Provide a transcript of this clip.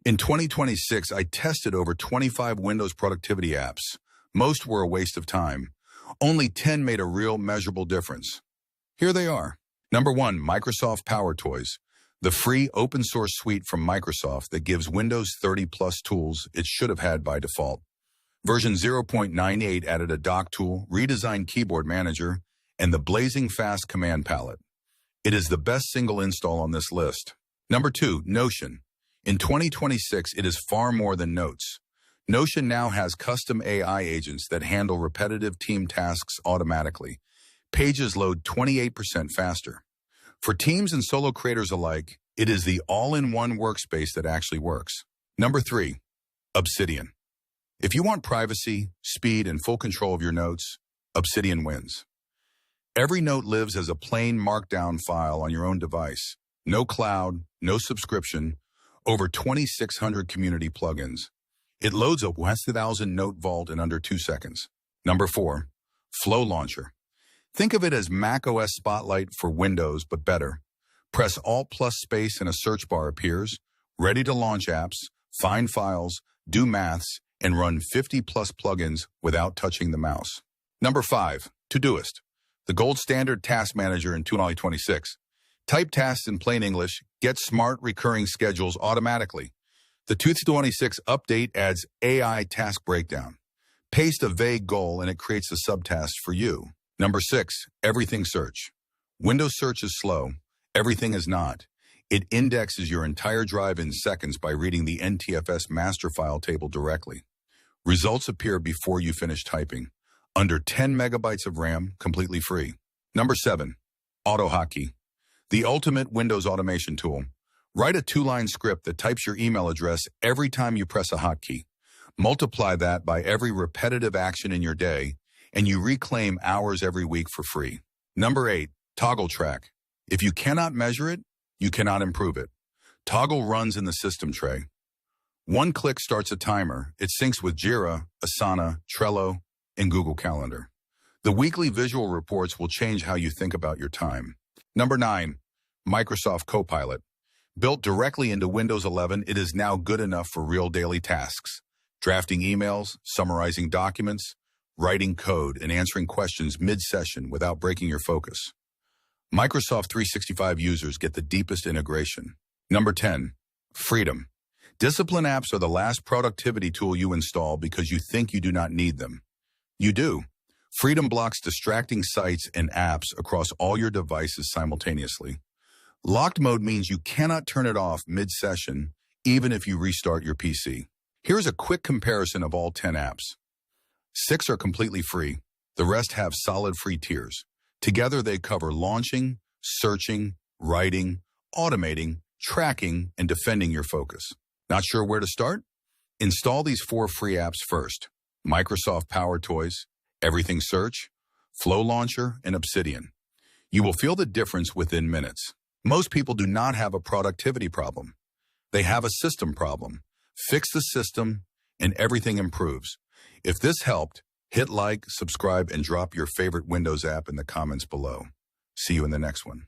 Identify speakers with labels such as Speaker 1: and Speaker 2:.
Speaker 1: In 2026, I tested over 25 Windows productivity apps. Most were a waste of time. Only 10 made a real measurable difference. Here they are. Number 1, Microsoft PowerToys, the free open-source suite from Microsoft that gives Windows 30-plus tools it should have had by default. Version 0.98 added a dock tool, redesigned keyboard manager, and the blazing fast command palette. It is the best single install on this list. Number 2, Notion. In 2026, it is far more than notes. Notion now has custom AI agents that handle repetitive team tasks automatically. Pages load 28% faster. For teams and solo creators alike, it is the all-in-one workspace that actually works. Number 3, Obsidian. If you want privacy, speed, and full control of your notes, Obsidian wins. Every note lives as a plain markdown file on your own device. No cloud, no subscription, over 2,600 community plugins. It loads a 1,000 note vault in under 2 seconds. Number 4, Flow Launcher. Think of it as macOS Spotlight for Windows, but better. Press Alt plus space and a search bar appears, ready to launch apps, find files, do maths, and run 50-plus plugins without touching the mouse. Number 5, Todoist, the gold standard task manager in 2026. Type tasks in plain English, get smart recurring schedules automatically. The 2026 update adds AI task breakdown. Paste a vague goal and it creates the subtasks for you. Number 6, Everything Search. Windows search is slow. Everything is not. It indexes your entire drive in seconds by reading the NTFS master file table directly. Results appear before you finish typing. Under 10 megabytes of RAM, completely free. Number 7, AutoHotkey, the ultimate Windows automation tool. Write a 2-line script that types your email address every time you press a hotkey. Multiply that by every repetitive action in your day, and you reclaim hours every week for free. Number 8, Toggl Track. If you cannot measure it, you cannot improve it. Toggl runs in the system tray. One click starts a timer. It syncs with Jira, Asana, Trello, and Google Calendar. The weekly visual reports will change how you think about your time. Number 9, Microsoft Copilot. Built directly into Windows 11, it is now good enough for real daily tasks. Drafting emails, summarizing documents, writing code, and answering questions mid-session without breaking your focus. Microsoft 365 users get the deepest integration. Number 10, Freedom. Discipline apps are the last productivity tool you install because you think you do not need them. You do. Freedom blocks distracting sites and apps across all your devices simultaneously. Locked mode means you cannot turn it off mid-session, even if you restart your PC. Here's a quick comparison of all 10 apps. 6 are completely free. The rest have solid free tiers. Together, they cover launching, searching, writing, automating, tracking, and defending your focus. Not sure where to start? Install these 4 free apps first: Microsoft PowerToys, Everything Search, Flow Launcher, and Obsidian. You will feel the difference within minutes. Most people do not have a productivity problem. They have a system problem. Fix the system, and everything improves. If this helped, hit like, subscribe, and drop your favorite Windows app in the comments below. See you in the next one.